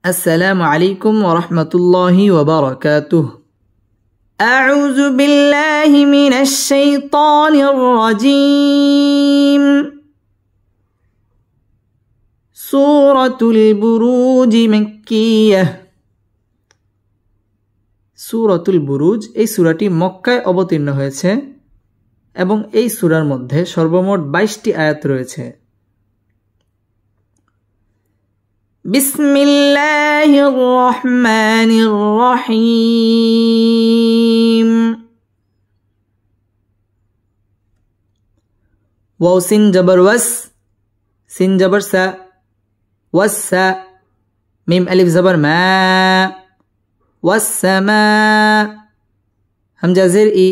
السلام عليكم ورحمة الله وبركاته. أعوذ بالله من الشيطان الرجيم. سورة البروج مكية. সূরাতুল বুরুজ এই সূরাটি মক্কায় অবতীর্ণ হয়েছে এবং এই সূরার মধ্যে সর্বমোট 22টি আয়াত রয়েছে। বিসমিল্লাহির রহমানির রহিম। ওয়াও সিন জবর ওয়াস, সিন জবর সা, ওয়াসা, মিম আলিফ জবর মা, ওয়াসসামা, হামজা জের ই,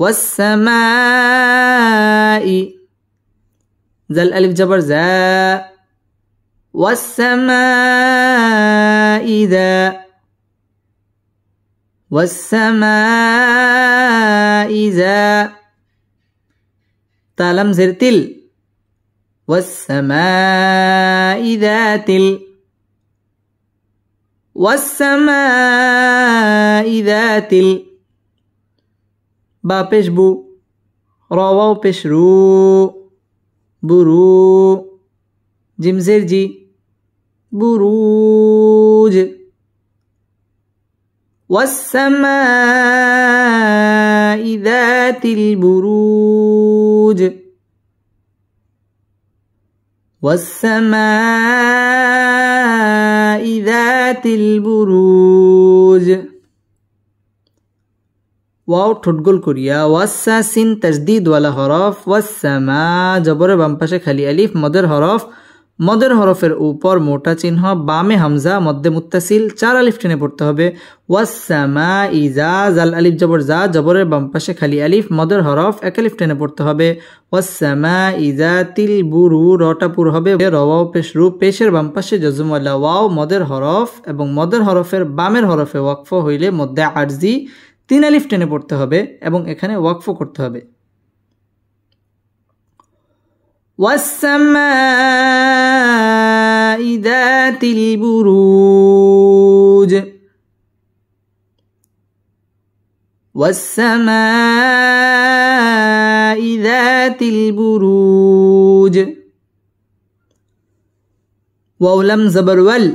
ওয়াসসামাই, জাল আলিফ জবর জা, ওয়াসসামাই যা, ওয়াসসামাই যা, তা লাম জের তিল, ওয়াসসামাই যাতিল, ওয়াসসামাই যাতিল, বা পেশ বু, র ওয়াও পেশ রু, বুরু, জিম জের জি, বুরুজ, ওয়াসসামাই যাতিল বুরুজ, والسماء ذات البروج। ওয়াও ঠোঁটগোল করিয়া ওয়াসা সিন তাজদীদ ওয়ালা হরফ, ওয়াসসামা জবরের বাম পাশে খালি আলিফ, মদের হরফের উপর মোটা চিহ্ন, বামে হামজা, মধ্যে মুত্তাসিল, 4 আলিফ টেনে পড়তে হবে। ওয়াসসামা ইজা, জাল আলিফ জবর জা, জবরের বাম পাশে খালি আলিফ, মদের হরফ 1 আলিফ টেনে পড়তে হবে। ওয়াসসামা ইজা তিল বুরু, রটা পুর হবে, রওয়াও পেশ রু, পেশের বাম পাশে জজম ওয়ালা ওয়াও, মদের হরফ এবং মদের হরফের বামের হরফে ওয়াকফ হইলে মধ্যে আরজি 3 আলিফ টেনে পড়তে হবে এবং এখানে ওয়াকফ করতে হবে। والسماء ذات البروج، والسماء ذات البروج، واو لم زبر ول،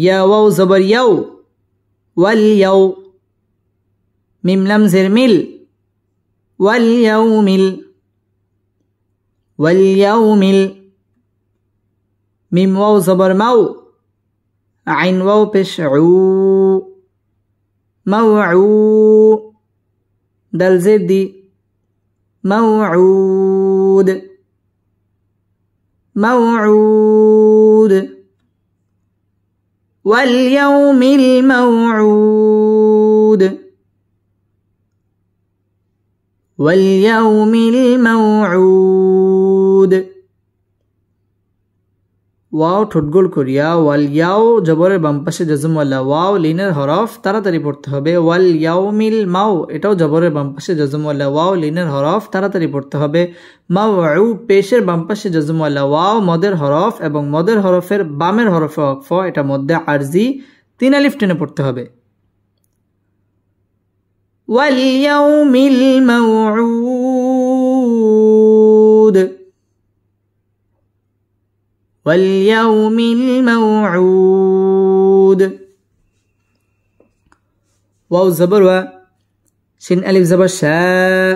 يا واو زبر يو، واليو، ميم لم زر مل، واليومل، واليومل، ميم واو زبر مو، عين واو پیش عو، موعو، دال زر دي، موعود، موعود، واليوم الموعود، واليوم الموعود। ওয়াও ঠোঁটগোল করিয়া ওয়াল ইয়াও জবরের বাম পাশে জজম ওয়ালা ওয়াও, লিনের হরফ তাড়াতাড়ি পড়তে হবে। ওয়াল ইয়াউমিল মাও, এটাও জবরের বাম পাশে জজম ওয়ালা ওয়াও, লিনের হরফ তাড়াতাড়ি পড়তে হবে। মাউউ, পেশের বাম পাশে জজম ওয়ালা ওয়াও, মদের হরফ এবং মদের হরফের বামের হরফে ওয়াকফ, এটা মধ্যে আরজি 3 আলিফ টেনে পড়তে হবে। واليوم الموعود، واليوم الموعود، واو زبر و، شين ألف زبر شاء،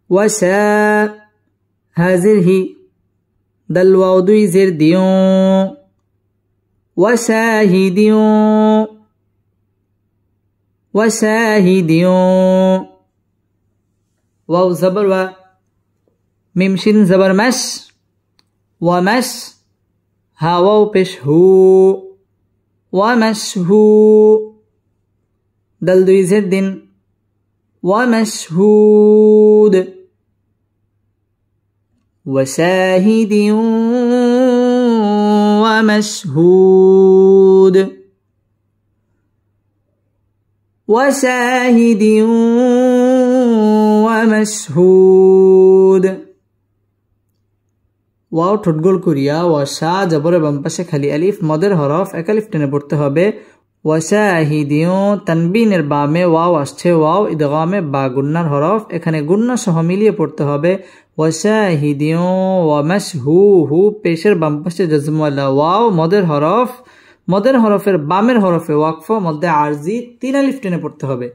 وشاء، هازر هي، دل واو دوي زر ديون، وشاهديون، وشاهد، واو زبر و، ميم شين زبر مش، ومش، ها واو پیش هو، ومشهو، دل دوي زر دين، ومشهود، وشاهد ومشهود، وشاهد ومشهود، ওয়াও ঠোঁটগোল করিয়া ওয়াশা জবরের বাম পাশে খালি আলিফ মদের হরফ এক আলিফ টেনে পড়তে হবে। ওয়াশাহিদিও তানবিনের বামে ওয়াও আসছে, ওয়াও ইদগামে বা গুন্নার হরফ, এখানে গুন্না সহ মিলিয়ে পড়তে হবে। ওয়াশাহিদিও ওয়ামাশহু হু পেশের বাম পাশে জজমওয়ালা ওয়াও মদের হরফ, মদের হরফের বামের হরফে ওয়াকফ মধ্যে আরজি 3 আলিফ টেনে পড়তে হবে।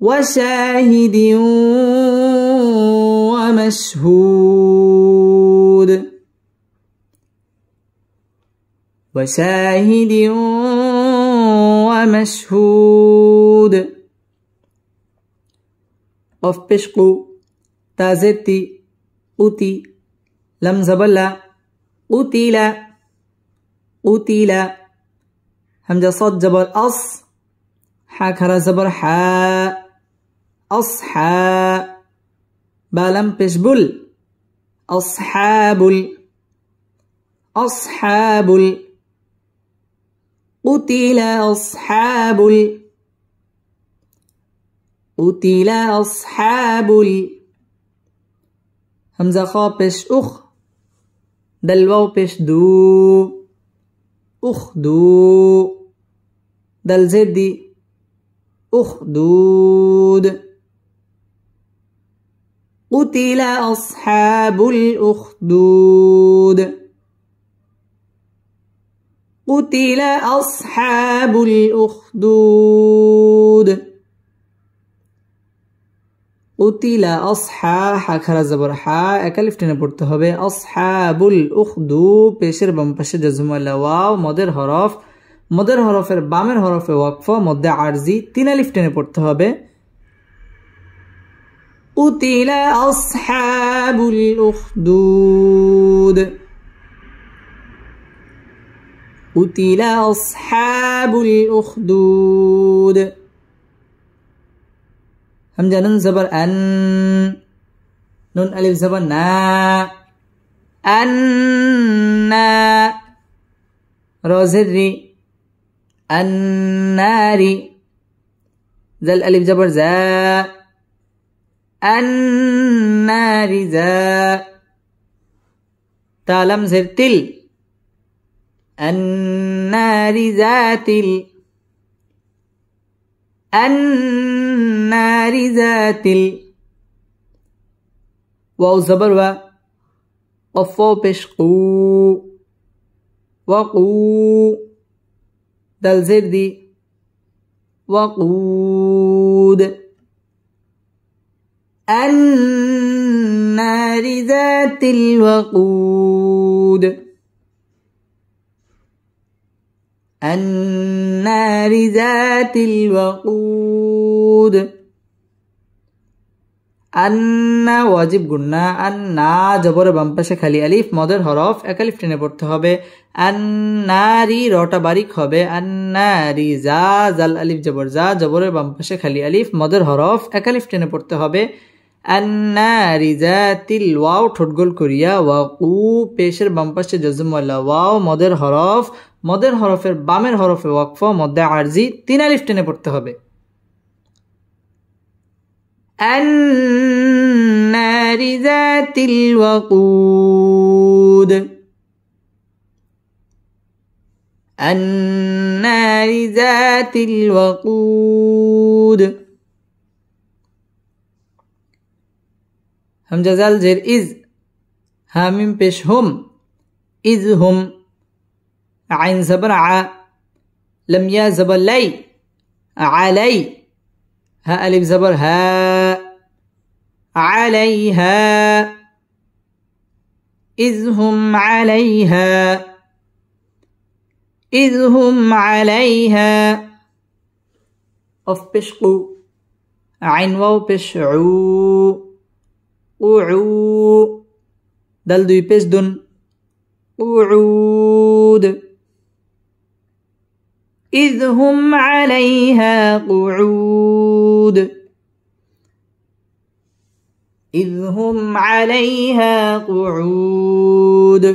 ওয়াশাহিদিও ওয়ামাশহুদ وشاهد ومشهود قف بشقو تازرتي قتي لم زبلا قتل قتل همزة صاد جبر أص حاكرا زبر حا أصحى بالم بشبل أصحاب أصحاب قتل أصحاب قتل أصحاب همزة خا بش أخ دل واو بش دو أخدو دل زدي أخدود قتل أصحاب الأخدود قتل أصحاب الأخدود قتل أصحى حاكرا زبر حا একালিফ টেনে পড়তে হবে। أصحابul উখদু পেশের বাম পাশে জজমওয়ালা ওয়াও মদের হরফ, মদের হরফের বামের হরফে ওয়াকফ মধ্যে আরজি 3 আলিফ টেনে পড়তে হবে। قتل أصحاب الأخدود قتل أصحاب الأخدود همزة نون زبر أن نون ألف زبر نا أنا را زري النار زل ألف زبر زا النار زا تالم زر تل النار ذات النار ذات واو زبر و قفو بش قو وقو دل زر دي وقود النار ذات الوقود النار ذات الوقود আন্না ওয়াজিব গুন্না, আন্না জবরে বাম পাশে খালি আলিফ মদের হরফ এক আলিফ টেনে পড়তে হবে। আন্নারি রটা বারিক হবে। আন্নারি জা জাল আলিফ জবর জা জবরে বাম পাশে খালি আলিফ মদের হরফ এক আলিফ টেনে পড়তে হবে। আন্নারি জাতিল ওয়াও ঠোঁটগোল করিয়া ওয়াকু পেশের বাম পাশে জজমওয়ালা ওয়াও মদের হরফ, মদের হরফের বামের হরফে ওয়াকফ মধ্যে আরজি 3 আলিফ টেনে পড়তে হবে। النار ذات الوقود النار ذات الوقود همزة زال زير إذ هاميم بش هم إذ هم عين زبر ع لم يا زبر لي علي ها ألف زبر ها عليها إذ هم عليها إذ هم عليها قف بشقو عين واو بشعو قعو دل دوي بشدن قعود إذ هم عليها قعود إذ هم عليها قعود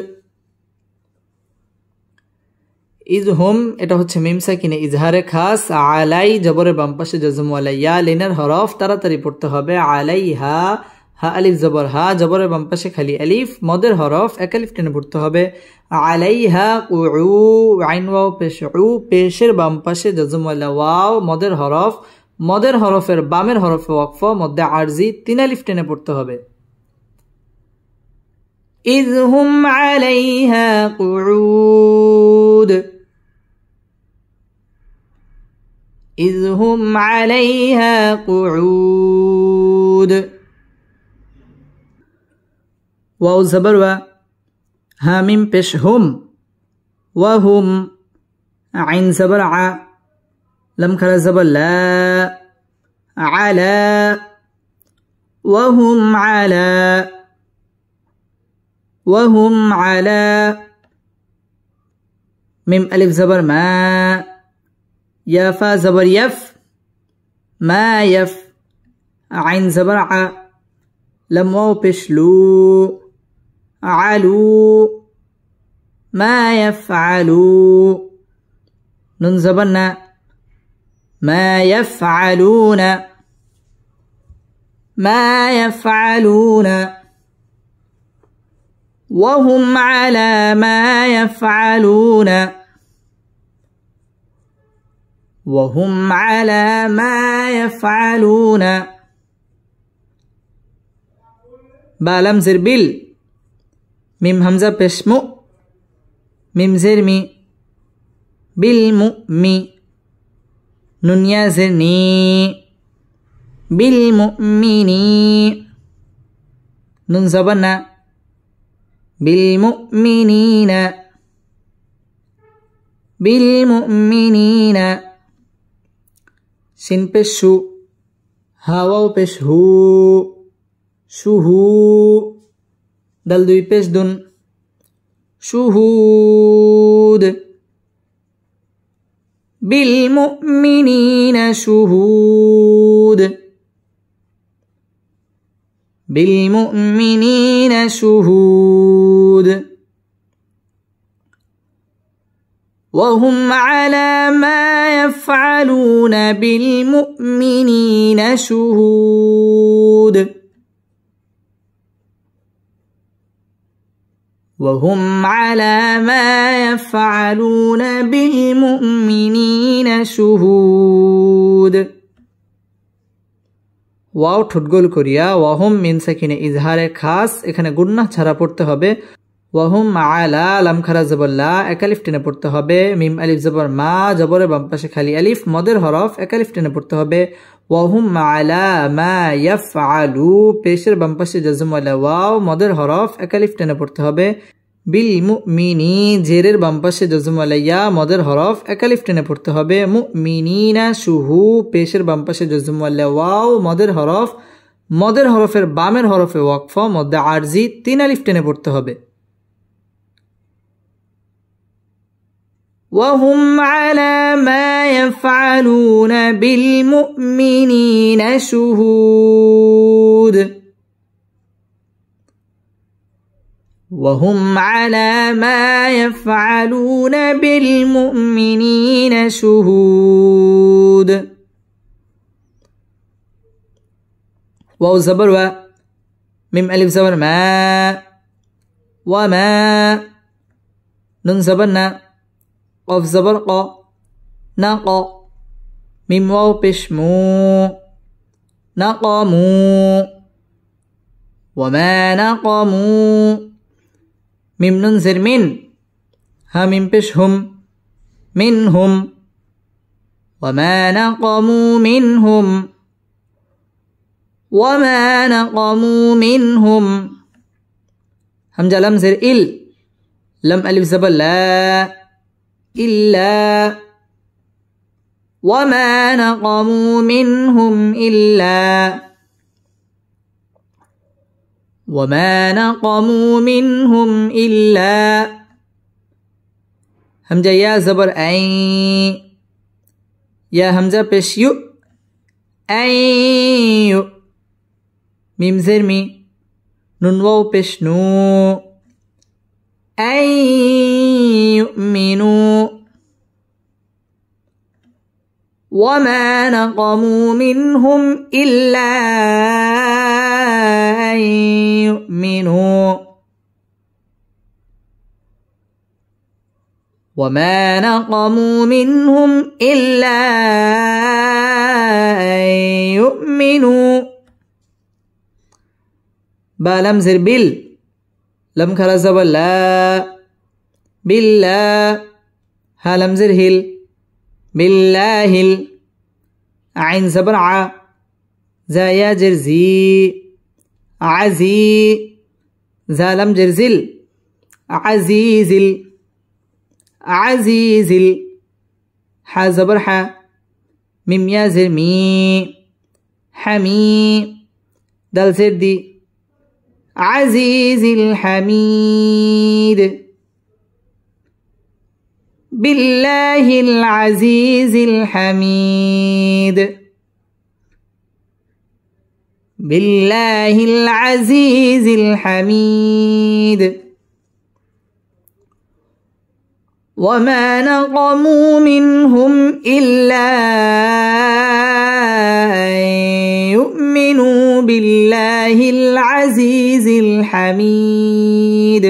إذ هم এটা হচ্ছে মিম সাকিনে ইজহারে খাস। আলাই জবরে বাম পাশে জজম ওয়ালা ইয়া লিনের হরফ তাড়াতাড়ি পড়তে হবে। আলাইহা হা আলিফ জবর হা, জবরের বাম পাশে খালি আলিফ, মদের হরফ এক আলিফ টেনে পড়তে হবে। আলাইহা কুউ, আইন ওয়াও পেশ উ, পেশের বাম পাশে জজম ওয়ালা ওয়াও, মদের হরফ, মদের হরফের বামের হরফে ওয়াকফ, মধ্যে আরজি 3 আলিফ টেনে পড়তে হবে। ইয হুম আলাইহা কুউদ, ইয হুম আলাইহা কুউদ। ওয়াও জবর ওয়া, হা মিম পেশ হুম, ওয়া হুম, আইন জবর আ, লাম খারা জবর লা, আলা, ওয়া হুম আলা, ওয়া হুম আলা। মিম আলিফ জবর মা, ইয়া ফা জবর ইয়াফ, মা ইয়াফ, আইন জবর আ, লাম ওয়াও পেশ লু, আলু, মা ইয়াফআলু, নুন জবর না, মা ইয়াফআলুনা, মা ইয়াফআলুনা। وهم على ما يفعلون، وهم على ما يفعلون। با لم زر بال، মিম হামজা পেশ মু, মিম জের মি, বিল মু মি, নুন ইয়া জের নি, বিল মুমিনি, নুন জবর না, বিল মুমিনিনা, বিল মুমিনিনা। সিন পেশ সু, হা ওয়াও পেশ হু, শুহু, দাল দুই পেশ দুন, শুহুদ, বিল মুমিনিনা শুহুদ, বিল মুমিনিনা শুহুদ। وهم على ما يفعلون بالمؤمنين شهود، وهم على ما يفعلون بالمؤمنين شهود। ওয়াও ঠোঁট গোল করিয়া ওয়াহুম মিন সাকিনে ইজহারে খাস, এখানে গুন্নাহ ছাড়া পড়তে হবে। ওয়াহুম আলা, লাম খারা জবর লা, এক আলিফ টেনে পড়তে হবে। মিম আলিফ জবর মা, জবরের বাম পাশে খালি আলিফ, মদের হরফ এক আলিফ টেনে পড়তে হবে। ওয়াহুম আলা মা ইয়াফআলু, পেশের বাম পাশে জজম ওয়ালা ওয়াও, মদের হরফ এক আলিফ টেনে পড়তে হবে। বিল মুমিনি, জেরের বাম পাশে জজম ওয়ালা ইয়া, মদের হরফ এক আলিফ টেনে পড়তে হবে। মুমিনিনা শুহু, পেশের বাম পাশে জজম ওয়ালা ওয়াও, মদের হরফ, মদের হরফের বামের হরফে ওয়াকফ, মধ্যে আরজি 3 আলিফ টেনে পড়তে হবে। وهم على ما يفعلون بالمؤمنين شهود، وهم على ما يفعلون بالمؤمنين شهود। واو زبر و، ميم ألف زبر ما، وما، نون زبر نا، قف زبر ق، نق، ميم واو پیش مو، نقموا، وما نقموا، ميم نون زر من، ها ميم پیش هم، منهم، وما نقموا منهم، وما نقموا منهم، همزة لم زر إل، لم ألف زبر لا، إلا، وما نقموا منهم إلا، وما نقموا منهم إلا، همزة يا زبر أي، يا همزة پیش يو، أي يو، ميم زر مي، نون واو پیش نو، أن يؤمنوا، وما نقموا منهم إلا أن يؤمنوا وما نقموا منهم إلا أن يؤمنوا با لم زر بال لم خرا زبر لا بالله ها لم زر هل بالله عين زبر ع زا يا جرزي عزي زا لم جرزل عزيز عزيز ح زبر ح ميم يا زر مي حمي دال زر دي عزيز الحميد بالله العزيز الحميد بالله العزيز الحميد وما نقموا منهم إلا أن يؤمنوا بالله العزيز الحميد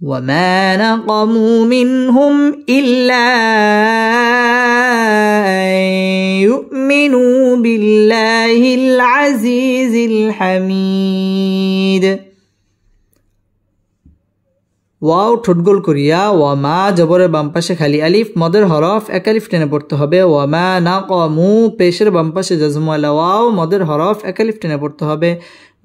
وما نقموا منهم إلا أن يؤمنوا بالله العزيز الحميد ওয়াও ঠোঁটগোল করিয়া ওয়ামা জবরের বাম পাশে খালি আলিফ মদের হরফ এক আলিফ টেনে পড়তে হবে ওয়ামা নাকমু পেশের বাম পাশে জাজমু আলা ওয়াও মদের হরফ এক আলিফ টেনে পড়তে হবে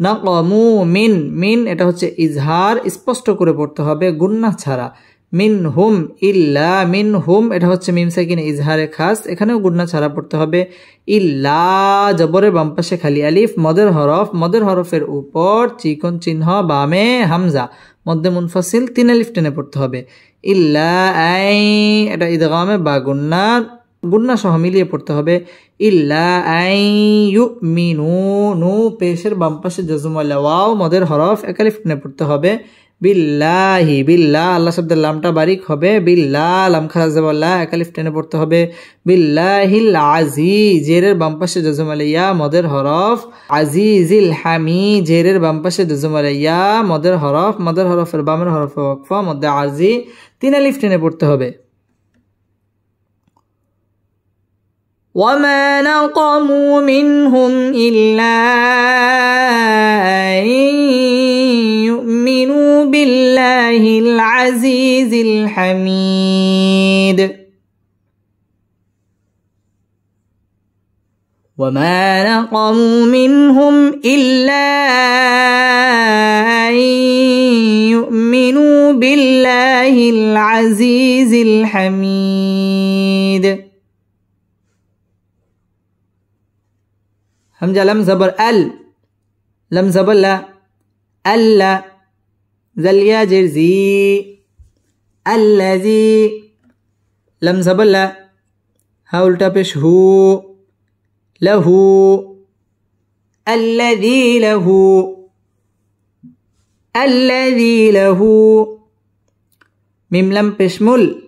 নাকমু মিন মিন এটা হচ্ছে ইজহার স্পষ্ট করে পড়তে হবে গুন্নাহ ছাড়া মিন হুম ইল্লা মিন হুম এটা হচ্ছে মিম সাকিন ইজহারে খাস এখানেও গুন্নাহ ছাড়া পড়তে হবে ইল্লা জবরের বাম পাশে খালি আলিফ মদের হরফের উপর চিকন চিহ্ন বামে হামজা মধ্যে মুনফাসিল 3 আলিফ টেনে পড়তে হবে ইল্লা আই এটা ইদগামে বা গুন্না সহ মিলিয়ে পড়তে হবে ইল্লা আই ইউমিনু নু পেশের বাম পাশে জাজম আলা ওয়াও মদের হরফ এক আলিফ টেনে পড়তে হবে বিল্লাহি বিল্লাহ আল্লাহ শব্দের লামটা বারিক হবে বিল্লাহ লাম খারা জাবাল্লাহ এক আলিফ টেনে পড়তে হবে বিল্লাহিল আজিজ জেরের বাম পাশে জাজম আলা ইয়া মদের হরফ আজিজিল হামি জেরের বাম পাশে জাজম আলা ইয়া মদের হরফের বামের হরফে ওয়াকফা মধ্যে আজি 3 আলিফ টেনে পড়তে হবে وما نقموا منهم إلا أن يؤمنوا بالله العزيز الحميد وما نقموا منهم إلا أن يؤمنوا بالله العزيز الحميد همزة لم زبر لم زبر لا ألا ذل يا جرزي الذي لم زبر لا هاولتا پیش هو له الذي له ميم لم پیش مل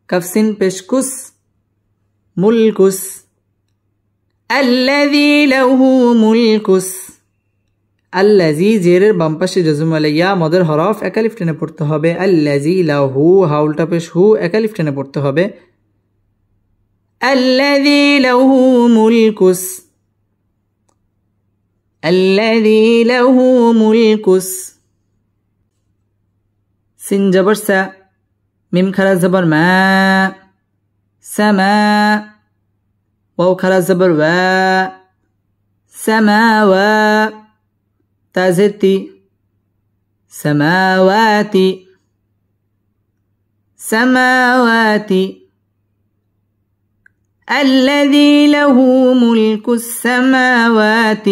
كفسن پیش كس ملكس الذي له ملكس الذي জেরের বাম পাশে জাজম আলাইয়া মদের হরফ এক আলিফ টেনে পড়তে হবে الذي له হাউলটা পেশ হু এক আলিফ টেনে পড়তে হবে الذي له ملكس الذي له ملكس সিন জবর সা মিম খারা জবর মা সামা واو خرا زبر و سماوا تازتي سماواتي الذي له ملك السماوات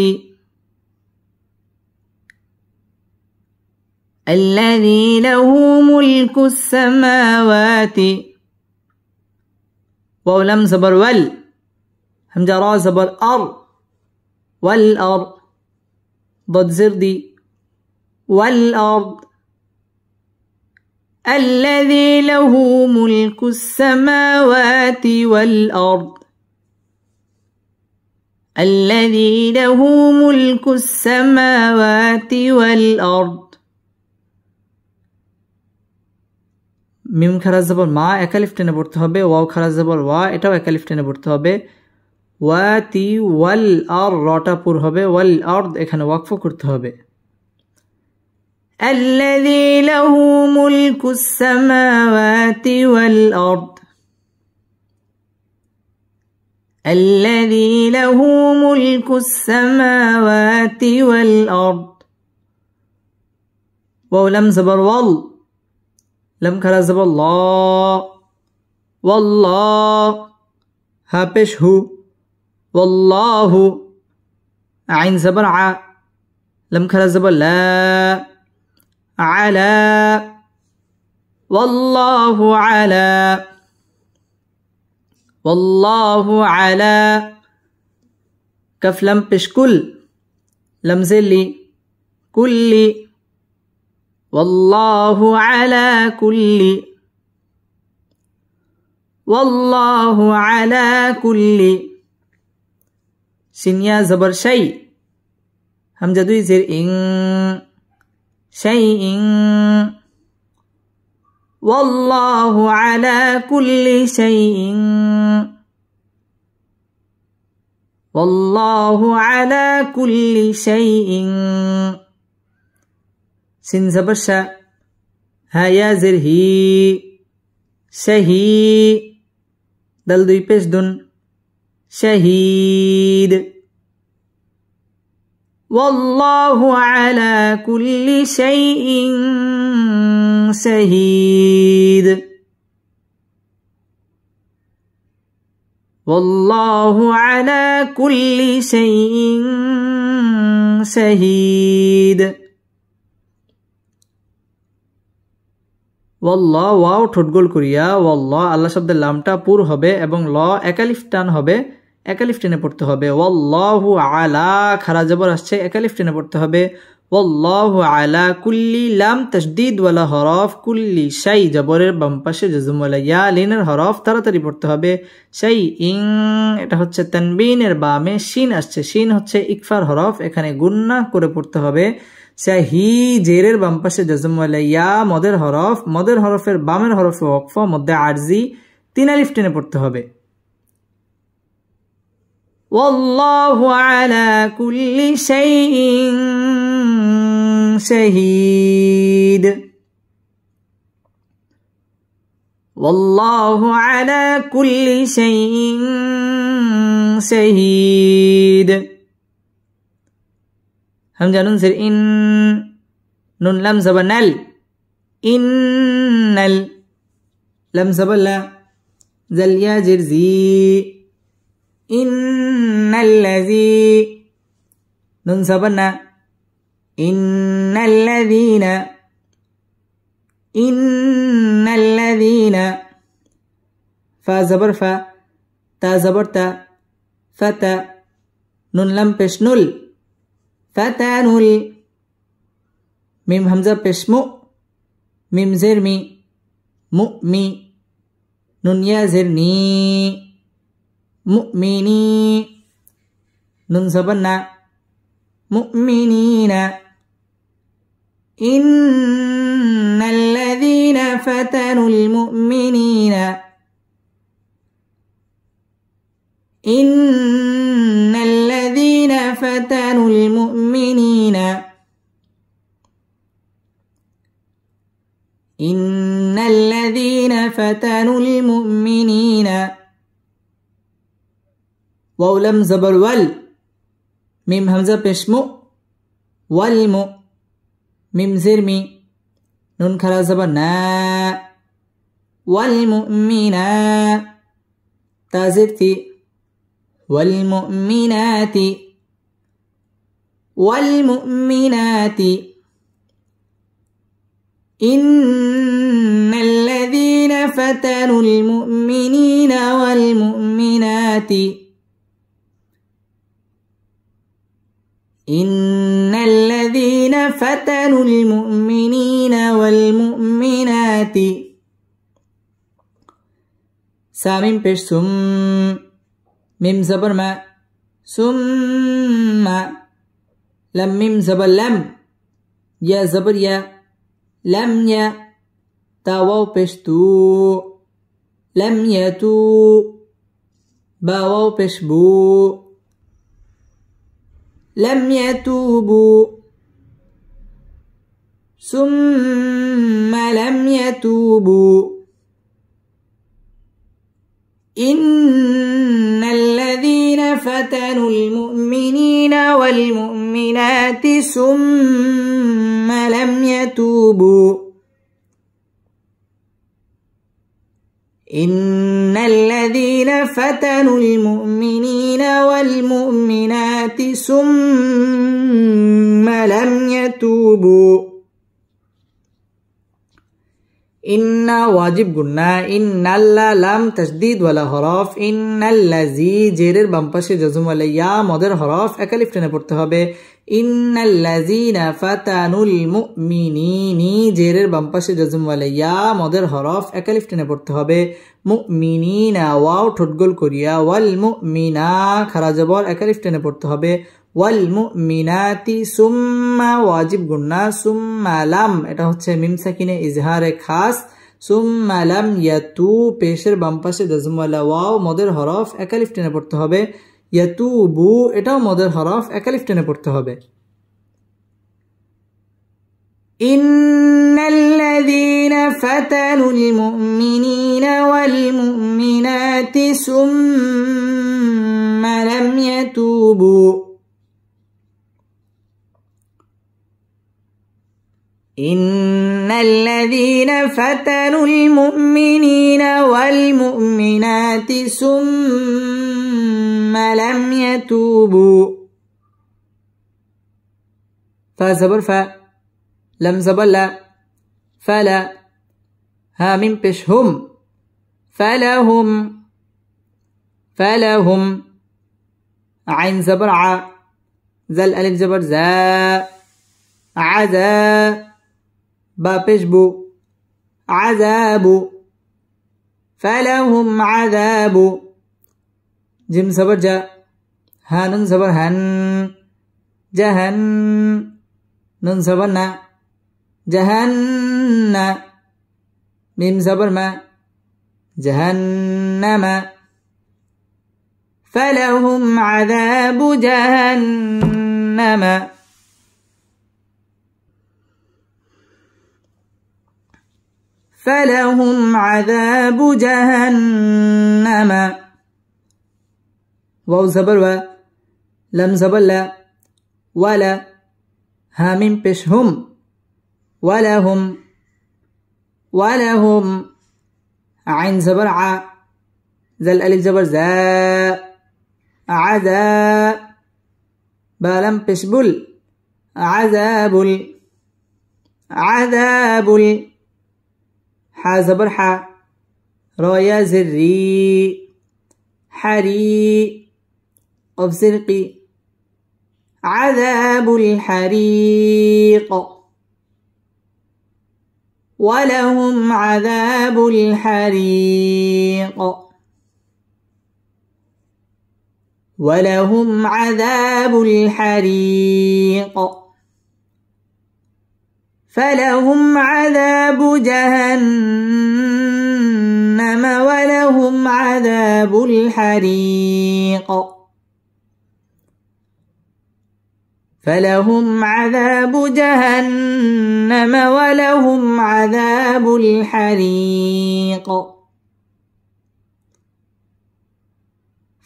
الذي له ملك السماوات واو لم زبر ول همزة را زبر والأرض ضد زردي والأرض الذي له ملك السماوات والأرض الذي له ملك السماوات والأرض মিম খারা জবর মা একা লিফ টেনে পড়তে হবে, ওয়াও খারা জবর ওয়া এটাও একা লিফ টেনে পড়তে হবে। ওয়াতি ওয়াল আর রটা পুর হবে, ওয়াল আরদ এখানে ওয়াকফ করতে হবে। الذي له ملك السماوات والأرض الذي له ملك السماوات والأرض واو لم زبر وال لم كرا زبر الله والله ها پیش هو والله عين زبر ع لم كرا زبر لا على والله على والله على كف لم پیش كل لم زلي كل والله على كل والله على كل شنيا زبر شيء همزة دوي زير إن شيء والله على كل شيء والله على كل شيء سين زبر شا ها يا زر هي شهي دل دوي پیش دن شهيد والله على كل شيء شهيد والله على كل شيء شهيد والله ওয়াও ঠোঁট গোল করিয়া ওয়াল্লাহ আল্লাহ শব্দের লামটা পুর হবে এবং ল একালিফ টান হবে, একালিফ টেনে পড়তে হবে। ওয়াল্লাহু আলা খারা জবর আসছে একালিফ টেনে পড়তে হবে। ওয়াল্লাহু আলা কুল্লি লাম তাসদীদ ওয়ালা হরফ কুল্লি শাই জবরের বাম পাশে জজম ওয়ালা ইয়া লিনের হরফ তাড়াতাড়ি পড়তে হবে। শাই ইং এটা হচ্ছে তানবিনের বামে শিন আসছে, শিন হচ্ছে ইকফার হরফ, এখানে গুন্না করে পড়তে হবে। শাহি জেরের বাম পাশে জজম ওয়ালা ইয়া মদের হরফ, মদের হরফের বামের হরফে ওয়াকফ মধ্যে আরজি তিন আলিফ টেনে পড়তে হবে। والله على كل شيء شهيد والله على كل شيء شهيد همزة نون زر إن نون لم زبر نل إن لم زبر لا زل يا جرزي إن الذي نون زبرنا إن الذين إن الذين فا زبر فا تا زبر تا فتا نون لم پیش نل فتنل ميم همزة پیش مو ميم زر مي مؤمي نون يا زر ني مؤمني نون زبرنا مؤمنين إن الذين فتنوا المؤمنين إن الذين فتنوا المؤمنين إن الذين فتنوا المؤمنين واو لم زبر وال ميم همزة پیش مو والمو ميم زر مي نون خرا زبر نا والمؤمنا تازر تي والمؤمنات والمؤمنات إن الذين فتنوا المؤمنين والمؤمنات إن الذين فتنوا المؤمنين والمؤمنات سامين پیش سم ميم زبر ما ثم لم ميم زبر لم يا زبر يا لم يا تا واو پیش تو لم يتو با واو پیش بو لم يتوبوا ثم لم يتوبوا إن الذين فتنوا المؤمنين والمؤمنات ثم لم يتوبوا إن الذين فتنوا المؤمنين والمؤمنات ثم لم يتوبوا إن واجب গুন্না ইন্নাল্লা লাম তাসদীদ ওয়ালা হরফ ইন্নাল্লাযী জেরের বাম পাশে জজম ওয়ালা ইয়া মদের হরফ একালিফ টেনে পড়তে হবে ইন্নাল্লাযীনা ফাতানুল মুমিনিনি জেরের বাম পাশে জজম ওয়ালা ইয়া মদের হরফ একালিফ টেনে পড়তে হবে মুমিনিনা ওয়াও ঠোঁট গোল করিয়া ওয়াল মুমিনা খারা জবর একালিফ টেনে পড়তে হবে ওয়াল মুমিনাতি সুম্মা ওয়াজিব গুন্না সুম্মা লাম এটা হচ্ছে মিম সাকিনে ইজহারে খাস সুম্মা লাম ইয়াতু পেশের বাম পাশে জজম ওয়ালা ওয়াও মদের হরফ একালিফ টেনে পড়তে হবে ইয়াতুবু এটাও মদের হরফ একালিফ টেনে পড়তে হবে ইন্নাল্লাযীনা ফাতানুল মুমিনিনা ওয়াল মুমিনাতি সুম্মা লাম ইয়াতুবু إن الذين فتنوا المؤمنين والمؤمنات ثم لم يتوبوا فزبر ف لم زبر لا فلا ها من بشهم فلهم عين زبر ع زل ألف زبر زا عذا با پیش بو عذاب فلهم عذاب جم زبر جا هانن زبر هن جهن نون زبر نا جهن ميم زبر ما جهنم فلهم عذاب جهنم فلهم عذاب جهنم واو زبر و لم زبر لا ولا ها ميم پیش هم ولهم عين زبر ع زل ألف زبر زا عذا با لم پیش بل عذاب حا زبر حا رايا زري حري قف زرقي عذاب الحريق ولهم عذاب الحريق ولهم عذاب الحريق فلهم عذاب جهنم ولهم عذاب الحريق فلهم عذاب جهنم ولهم عذاب الحريق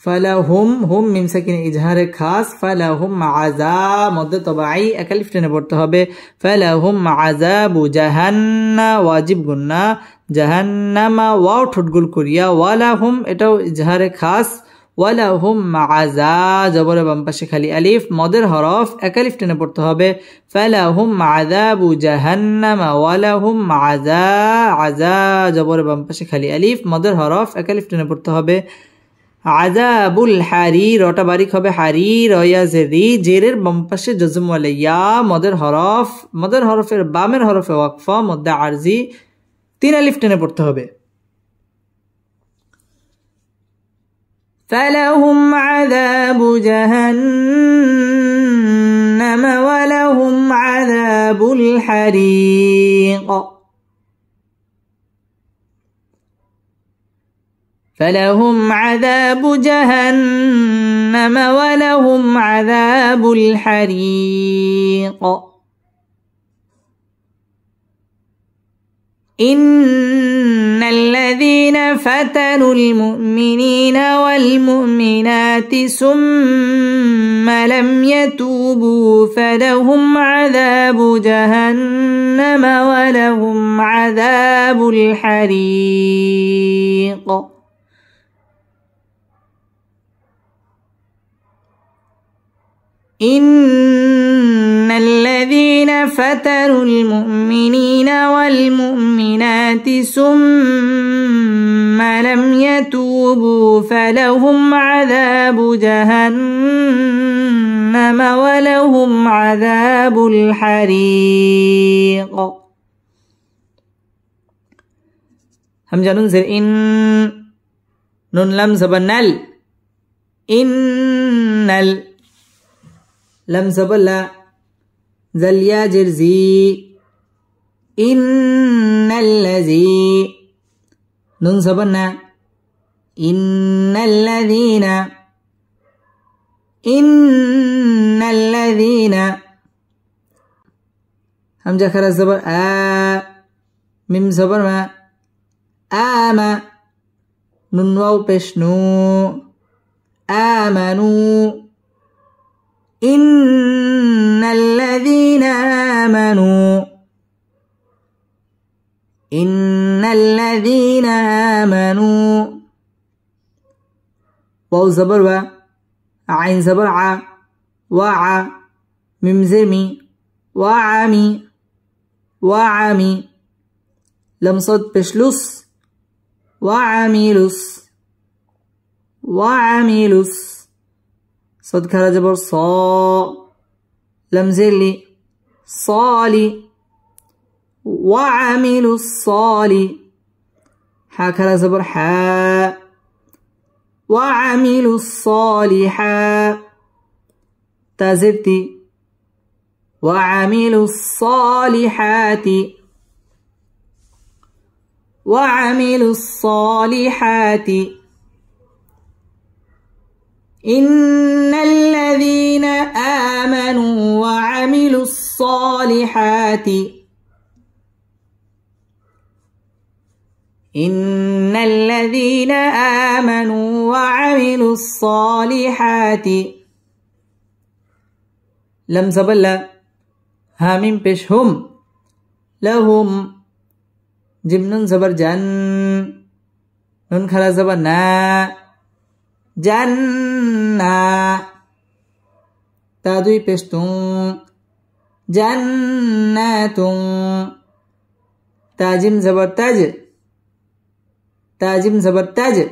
فلهم هم মিম সাকিনে ইজহারে খাস ফালাহুম আযাব মধ্যে তবাই একালিফ টেনে পড়তে হবে ফালাহুম আযাবু জাহান্নাম ওয়াজিব গুন্না জাহান্নামা ওয়াও ঠোঁট গোল করিয়া ওয়ালাহুম এটাও ইজহারে খাস ওয়ালাহুম আযা জবরে বাম পাশে খালি আলিফ মদের হরফ একালিফ টেনে পড়তে হবে ফালাহুম আযাবু জাহান্নাম ওয়ালাহুম আযা জবরে বাম পাশে খালি আলিফ মদের হরফ একালিফ টেনে পড়তে হবে আযাবুল হারির ওটা বারিক হবে হারির ইয়া জেরি জেরের বাম পাশে জজম ওয়ালা ইয়া মদের হরফের বামের হরফে ওয়াকফা মদ্দে আরজি 3 আলিফ টেনে পড়তে হবে فلهم عذاب جهنم ولهم عذاب الحريق فلهم عذاب جهنم ولهم عذاب الحريق إن الذين فتنوا المؤمنين والمؤمنات ثم لم يتوبوا فلهم عذاب جهنم ولهم عذاب الحريق إن الذين فتنوا المؤمنين والمؤمنات ثم لم يتوبوا فلهم عذاب جهنم ولهم عذاب الحريق همزة ننزل إن نون لم زبنال إن لم زبلا ذل يا جرزي إن الذي نون زبنا إن الذين همزة خرج زبر ميم زبر ما آما نون واو بشنو آمنوا إن الذين آمنوا واو زبر و عين زبر ع وع ميم زرمي وعمي لم صد بشلوس وعملوس صد كرا جبر صا لم زلي صالي وعملوا الصالي حا كرا زبر حا وعملوا الصالحات تازرتي وعملوا الصالحات إن الذين آمنوا وعملوا الصالحات إن الذين آمنوا وعملوا الصالحات لم زبلا هامين بش هم لهم جمنون زبر جن نون خلا زبر نا جنة تادوي بشتون جنات تاجم زبر تاج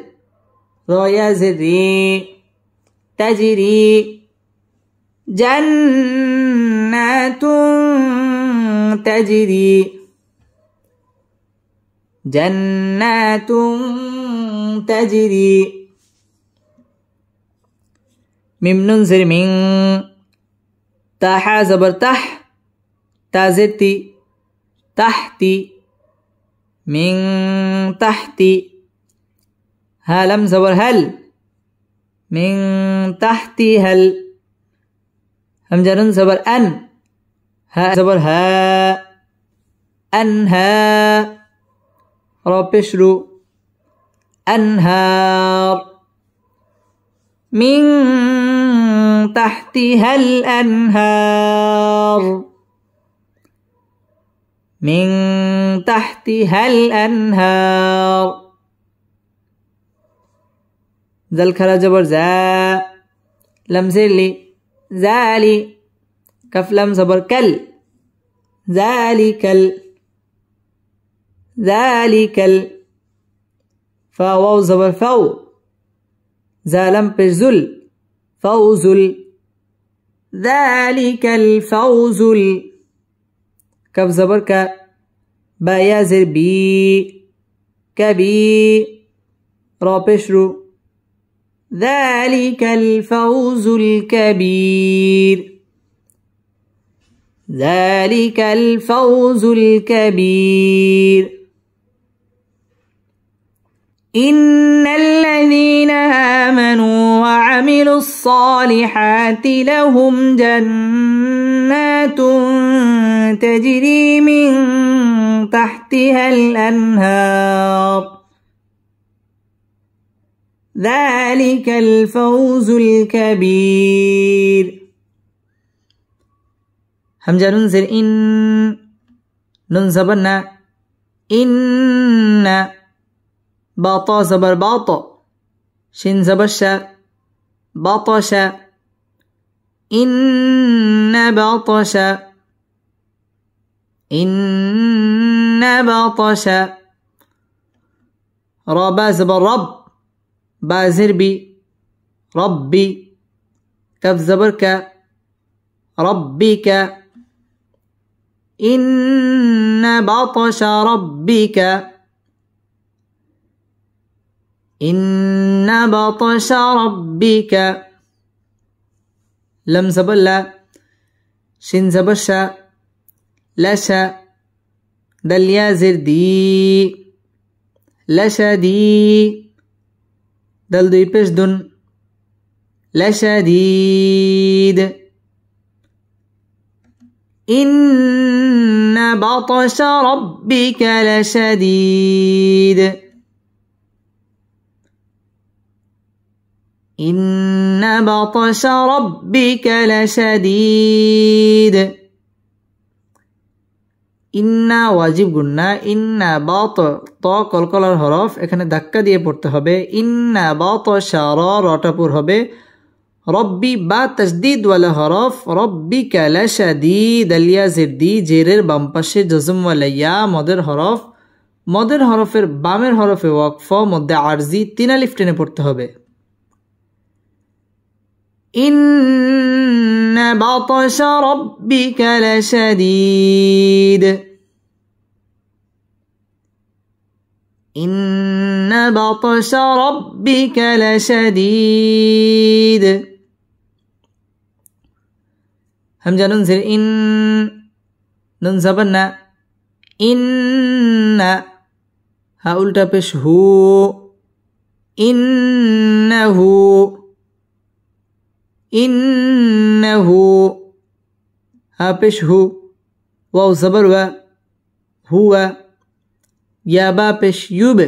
رويا زري تجري جنات تجري ميم نون زر من تاحا زبر تح تازرتي تحتي من تحتي هالم زبر هل من تحتي هل همزة نون زبر أن ها زبر ها أنها ربشرو أنهار من تحتها الأنهار ذل خرا جبر زا لم زلي زالي كف لم زبر كل ذلك فواو زبر فو زالم بزل فوزل ذلك الفوز كف زبر ك بايا زر بي كبي را بشرو ذلك الفوز الكبير ذلك الفوز الكبير إن الذين آمنوا وعملوا الصالحات لهم جنات تجري من تحتها الأنهار ذلك الفوز الكبير همزة ننزل إن نون زبرنا إن باطا زبر باطا شين زبر شا بطش إن بطش إن بطش ربا زبر رب بازر بي ربي كف زبرك ربك إن بطش ربك إن بطش ربك لم زبر لا شين زبر شا لشا دل يازر دي لشا دي دل دوی پیش دن لشديد إن بطش ربك لشديد إن بطش ربك لشديد ইন্না ওয়াজিব গুন্না ইন্না বাত ত কলকলার হরফ এখানে ধাক্কা দিয়ে পড়তে হবে ইন্না বাতশা রটাপুর হবে রব্বি বা তাসদীদ ওয়ালা হরফ রব্বিকা লাশাদীদ আলিয়া জিরদি জেরের বাম পাশে জজম ওয়ালা ইয়া মদের হরফের বামের হরফে ওয়াকফ মধ্যে আরজি তিন আলিফ টেনে পড়তে হবে إن بطش ربك لشديد إن بطش ربك لشديد همزة ننزل إن ننزبنا إن هقول تبش هو إنه إنه هابش هو واو زبر و هو يا بابش يوب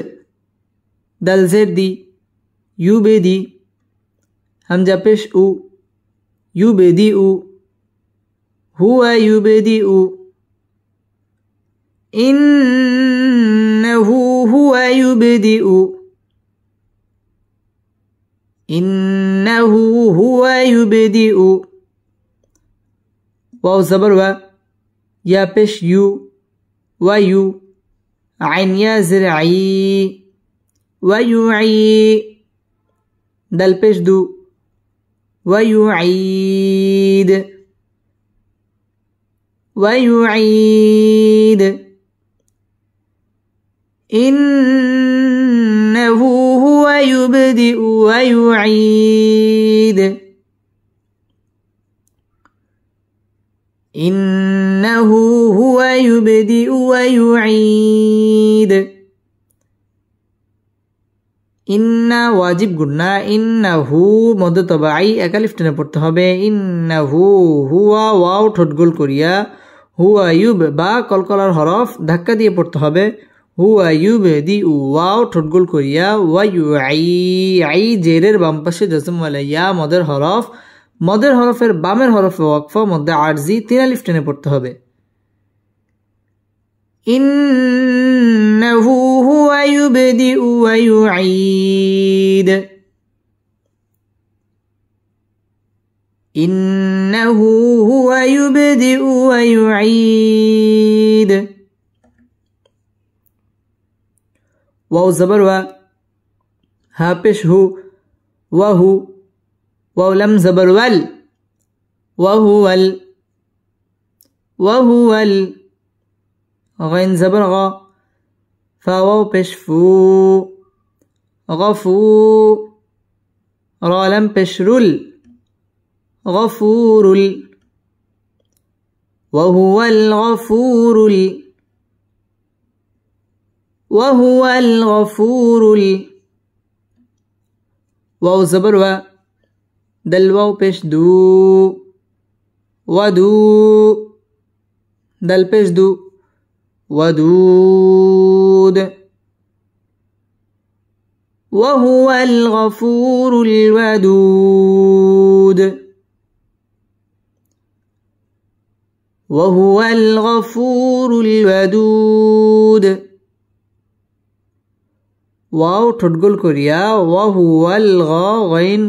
دل زر دي يوب دي همزة بش او يبدئ هو يبدئ إنه هو يبدئ إنه هو يبدئ واو زبر و يا بش يو ويو عين يا زرعي ويعي دل بش دو ويعيد ويعيد إنه هو يبدئ ويعيد إنه هو يبدئ ويعيد إن واجب قلنا إنه مد طبعي একালিফ টেনে পড়তে হবে إنه هو ওয়াও ঠোঁট গোল করিয়া হুয়া ইউব বা কলকলার হরফ ধাক্কা দিয়ে পড়তে হবে হুয়া ইউবদি ওয়াও ঠোঁট গোল করিয়া ওয়ায়ুআই জেরের বাম পাশে জজম ওয়ালা ইয়া মদের হরফের বামের হরফে ওয়াকফ মধ্যে আরজি তিন আলিফ টেনে পড়তে হবে إنه هو يبدئ ويعيد إنه هو يبدئ ويعيد واو زبر و ها پیش هو وهو واو لم زبر ول وهو غين زبر غا فواو پیش فو غفو را لم پیش رول غفور وهو الغفور وهو الغفور واو زبر و دل واو پیش دو ودو دل پیش دو ودود وهو الغفور الودود وهو الغفور الودود واو ঠোঁটগোল করিয়া ওয়াহুয়াল গাইন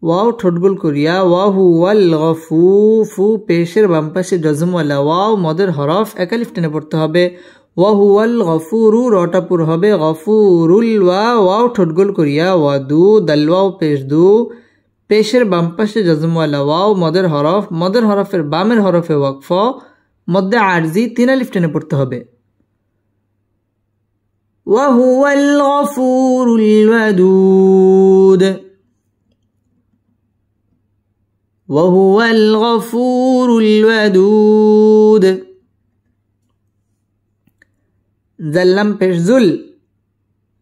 ওয়াও ঠোঁটগোল করিয়া ওয়াহুয়াল গফু ফু পেশের বাম পাশে জজমওয়ালা ওয়াও মদের হরফ একালিফ টেনে পড়তে হবে ওয়াহুয়াল গফুরু রটা পুর হবে গফুরুল ওয়াও ঠোঁটগোল করিয়া ওয়াদু দাল ওয়াও পেশ দু পেশের বাম পাশে জজমওয়ালা ওয়াও মদের হরফের বামের হরফে ওয়াকফ মধ্যে আরজি তিন আলিফ টেনে পড়তে হবে وهو الغفور الودود وهو الغفور الودود زلم پیش زل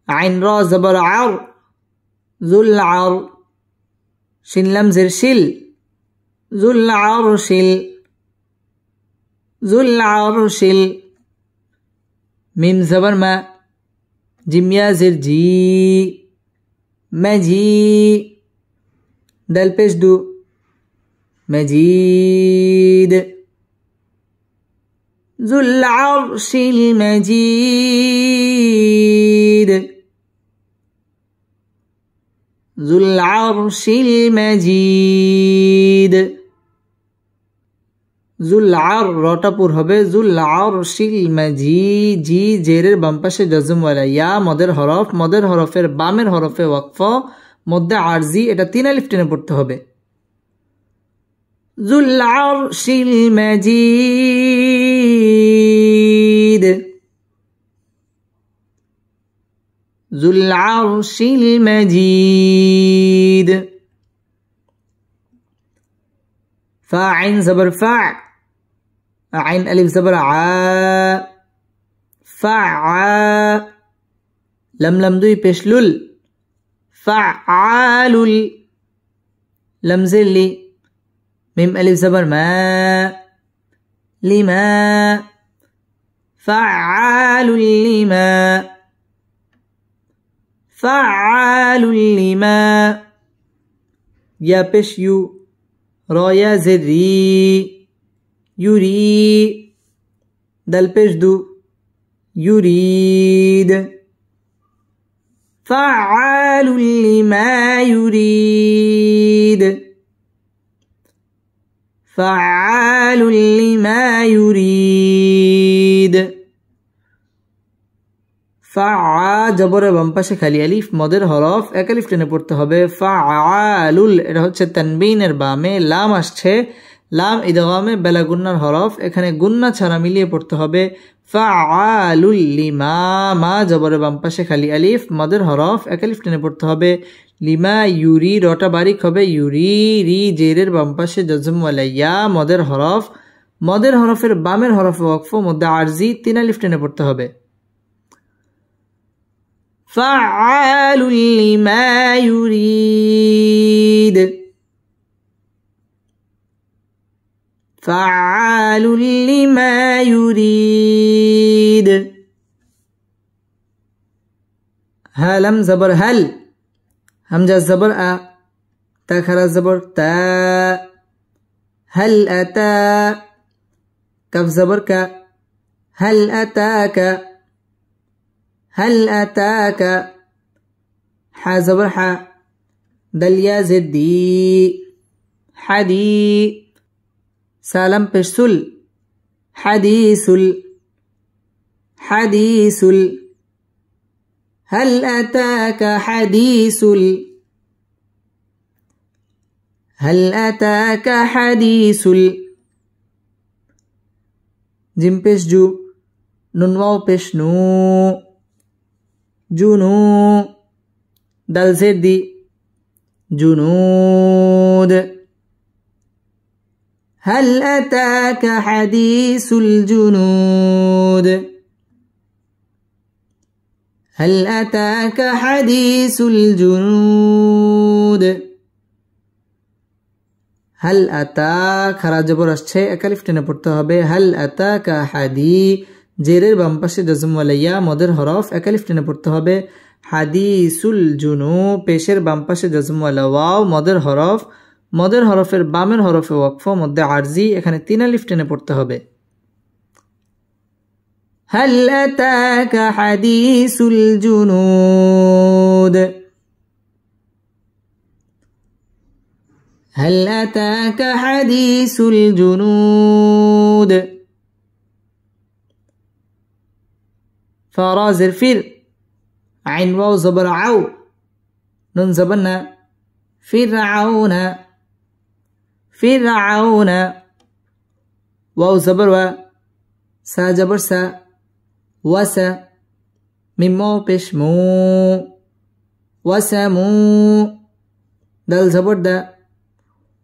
عين را زبر عر زل عر شن لم زر شل زل عر شل زل عر شل ميم زبر ما جيم يا زر جي مجي دل پیش دو مجيد ذو العرش المجيد ذو العرش المجيد ذو العر রটা পুর হবে ذو العرش المجيد জি জেরের বাম পাশে জজম ওয়ালা ইয়া মদের হরফের বামের হরফে ওয়াকফ মধ্যে আরজি এটা তিন আলিফ টেনে পড়তে হবে ذو العرش المجيد ذو العرش المجيد فاعن زبر فاع عين ألف زبر ع فعا لم دوي بشلل فعال لم زلي ميم ألف زبر ما لما فعال لما فعال لما يا بش يو رايا زري يري دل بش دو يريد فعال لما يريد فعال لما يريد فعا জবরের বাম পাশে খালি আলিফ মদের হরফ এক আলিফ টেনে পড়তে হবে ফাআলুল এটা হচ্ছে তানবিনের বামে লাম আসছে লাম ইদগামে বেলা গুন্নার হরফ এখানে গুন্না ছাড়া মিলিয়ে পড়তে হবে ফাআলুল লিমা মা জবরের বাম পাশে খালি আলিফ মদের হরফ এক আলিফ টেনে পড়তে হবে লিমা ইউরি রটা বারিক হবে ইউরি রি জেরের বাম পাশে জজম ওয়ালা ইয়া মদের হরফের বামের হরফে ওয়াকফ মধ্যে আরজি তিন আলিফ টেনে পড়তে হবে فعال لما يريد فعال لما يريد هلم زبر هل همزة زبر أ تاخر زبر تا هل أتى كف زبر ك هل أتاك هل أتاك ح زبر ح دل يا زدي حدي سالم بشسل حديث هل أتاك حديث جيم بش جو نون واو بش نو جنو دل زدي جنود. هل أتاك حديث الجنود. هل أتاك حديث الجنود. هل أتا খারা জবর আসছে একালিফ টেনে পড়তে হবে। هل أتاك حدي জেরের বাম পাশে জজম ওয়ালা ইয়া মদের হরফ একালিফ টেনে পড়তে হবে। হাদিসুল জুনু পেশের বাম পাশে জজম ওয়ালা ওয়াও মদের হরফের বামের হরফে ওয়াকফ মধ্যে আরজি এখানে 3 আলিফ টেনে পড়তে হবে। هل أتاك حديث الجنود. هل أتاك حديث الجنود. فرازر فر عين واو زبر عو نون زبرنا فرعون فرعون واو زبر و سا جبر سا وسا ميمو بشمو وسمو دل زبر دا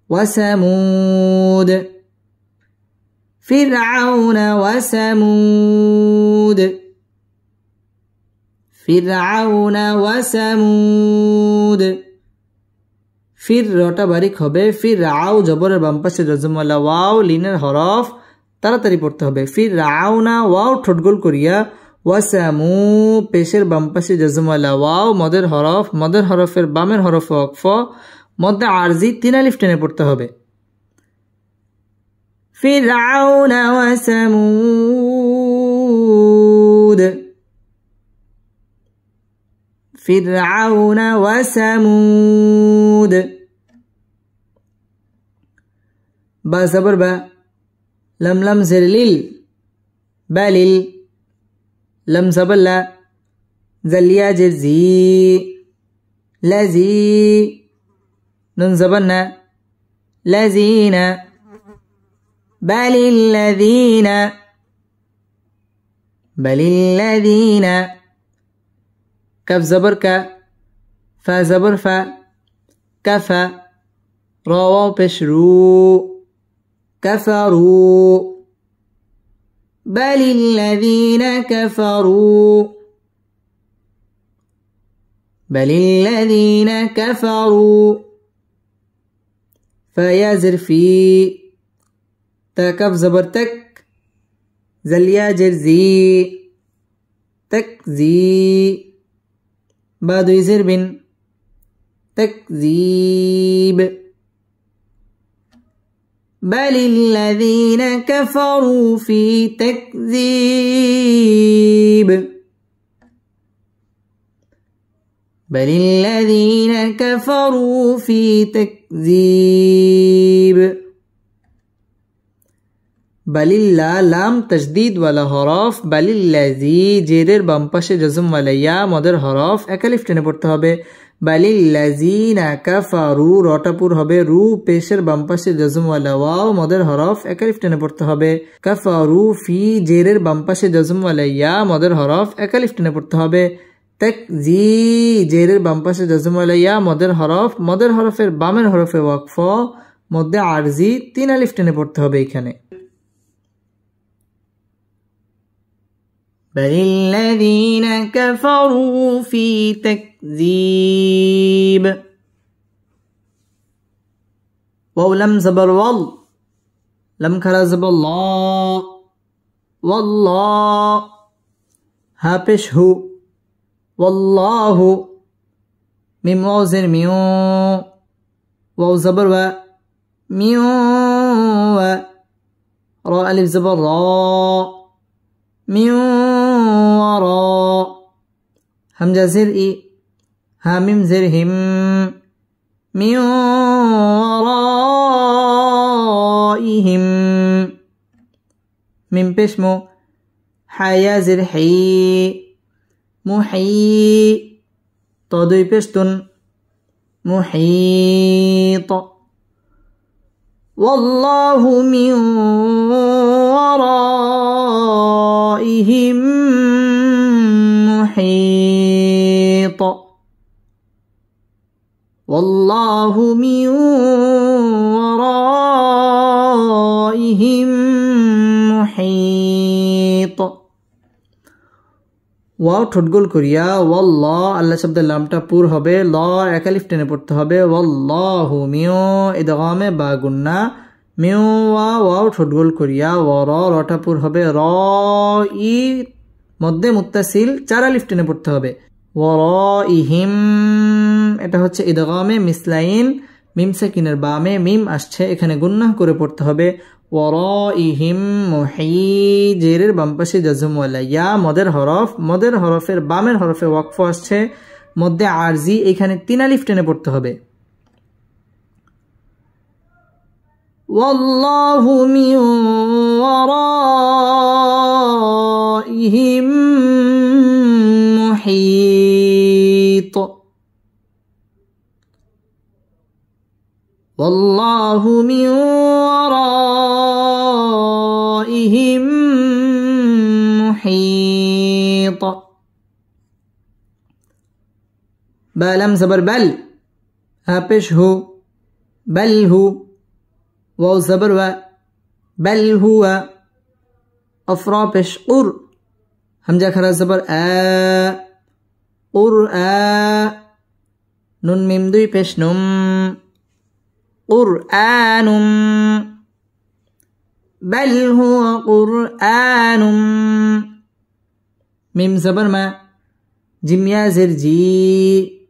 وثمود. فرعون وثمود. فرعون وثمود. ফির রটা বারিক হবে। ফির রাও জবরের বাম পাশে জজম ওয়ালা ওয়াও লিনের হরফ তাড়াতাড়ি পড়তে হবে। ফির রাও না ওয়াও ঠোঁট গোল করিয়া ওয়াসামু পেশের বাম পাশে জজম ওয়ালা ওয়াও মদের হরফের বামের হরফ ওয়াকফ মধ্যে আরজি 3 আলিফ টেনে পড়তে হবে। ফিরআউন ওয়া সামুদ। ফিরআউন ওয়া সামুদ। বা জবর বা লাম লাম জের লিল বালিল লাম জবর লা জালিয়া জের জি লাজি نون زبرنا الذين بل الذين كف زبر ك فا زبر فا كفى راو بشرو كفروا بل الذين كفروا فيازر في تكف زبر تك زليا جرزي تكزي بعد يزر بن تكذيب بل الذين كفروا في تكذيب بل الذين كفروا في تكذيب بلillah লাম তাজদীদ ওয়ালা হরফ বালিল্লাযী জেরের বাম পাশে জজম ওয়ালা ইয়া মদের হরফ একালিফ টেনে পড়তে হবে। বালিল্লাযীনা কাফারু রটাপুর হবে রু পেশের বাম পাশে জজম ওয়ালা ওয়াও মদের হরফ একালিফ টেনে পড়তে হবে। কাফারু ফি জেরের বাম পাশে জজম ওয়ালা ইয়া মদের হরফ একালিফ টেনে পড়তে হবে। তাকজি জেরের বাম পাশে জজম ওয়ালা ইয়া মদের হরফের বামের হরফে ওয়াকফ মধ্যে আরজি 3 আলিফ টেনে পড়তে হবে এখানে। بل الذين كفروا في تكذيب واو لم زبر وال لم خرا زبر الله والله ها پیش هو والله ميم واو زر ميو واو زبر و ميو و را الف زبر را من وراء همزة زر إي هاميم زر هم من ورائهم من بشمو حيا زر حي محي طادوي بشتن محيط والله من ورائهم محيط والله من ورائهم محيط ওয়াও ঠোঁটগোল করিয়া ওয়াল্লাহ আল্লাহ শব্দের লামটা পুর হবে ল এক আলিফ টেনে পড়তে হবে ওয়াল্লাহু মিও ইদগামে বা গুন্না মিও ওয়াও ঠোঁটগোল করিয়া রটা পুর হবে র ই মধ্যে মুত্তাসিল চার আলিফ টেনে পড়তে হবে ওয়ারাইহিম এটা হচ্ছে ইদগামে মিসলাইন মিম সাকিনের বামে মিম আসছে এখানে গুন্নাহ করে পড়তে হবে ওয়ারাইহিম মুহিত জেরের বাম পাশে জাজম ওয়ালা ইয়া মদের হরফের বামের হরফে ওয়াকফ আসছে মধ্যে আরজি এখানে তিন আলিফ টেনে পড়তে হবে ওয়াল্লাহু মিন ওয়ারাইহিম মুহিত والله من ورائهم محيط بلم زبر بل هابش هو بل هو واو زبر و بل هو أفرابش قر همجة خرا زبر نون ميم دوي بش نم قرآن بل هو قرآن ميم زبر ما جيم يا زر جي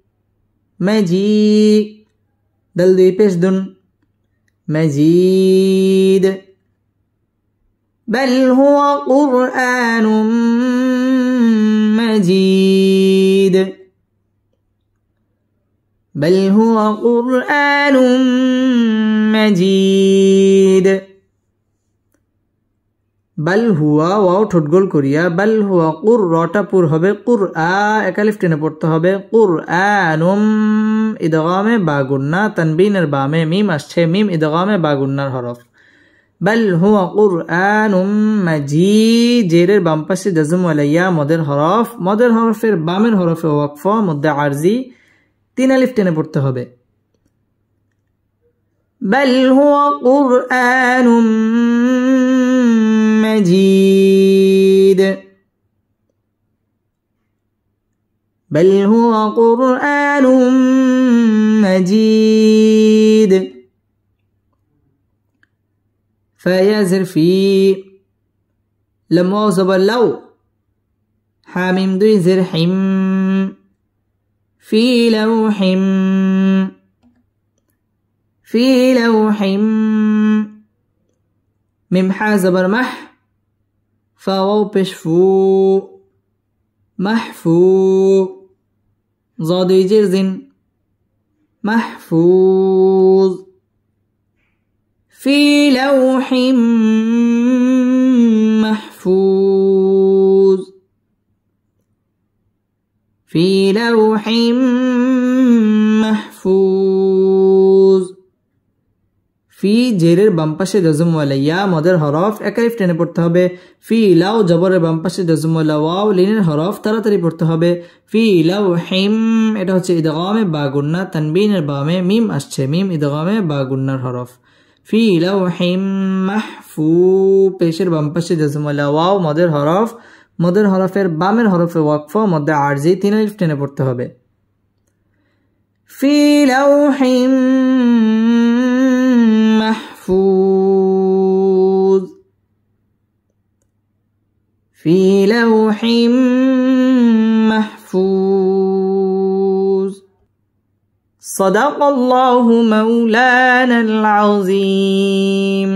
مجي دل دوي پیش دن مجيد بل هو قرآن مجيد بل هو قرآن مجيد بل هو واو ঠোঁটগোল করিয়া بل هو রটা পুর হবে এক আলিফ টেনে পড়তে হবে কুরআনুম ইদগামে বা গুন্না তানবিনের বামে মিম আসছে মিম ইদগামে বা গুন্নার হরফ بل هو قرآن مجيد জেরের বাম পাশে জাজম ওয়ালা ইয়া মদের হরফের বামের হরফে ওয়াকফ মধ্যে আরজি তিন আলিফ টেনে পড়তে হবে بل هو قرآن مجيد بل هو قرآن مجيد فيزر في لم وزب لو حاميم دوي زر حم في لوح ميم حا زبر مح فواو بش فو محفو ضاد جرز محفوظ في لوح محفوظ في لوح محفوظ ফি জেরের বাম পাশে জাজম ওয়ালা ইয়া মদের হরফ এক আলিফ টেনে পড়তে হবে ফি লাউ জবরের বাম পাশে জাজম ওয়ালা ওয়াও লিনের হরফ তাড়াতাড়ি পড়তে হবে ফি লাউ হিম এটা হচ্ছে ইদগামে বা গুন্না তানবিনের বামে মিম আসছে মিম ইদগামে বা গুন্নার হরফ ফি লাউ হিম মাহফু পেশের বাম পাশে জাজম ওয়ালা ওয়াও মদের হরফের বামের হরফে ওয়াকফ মধ্যে আরজি তিন আলিফ টেনে পড়তে হবে ফি লাউহিম محفوظ في لوح محفوظ صدق الله مولانا العظيم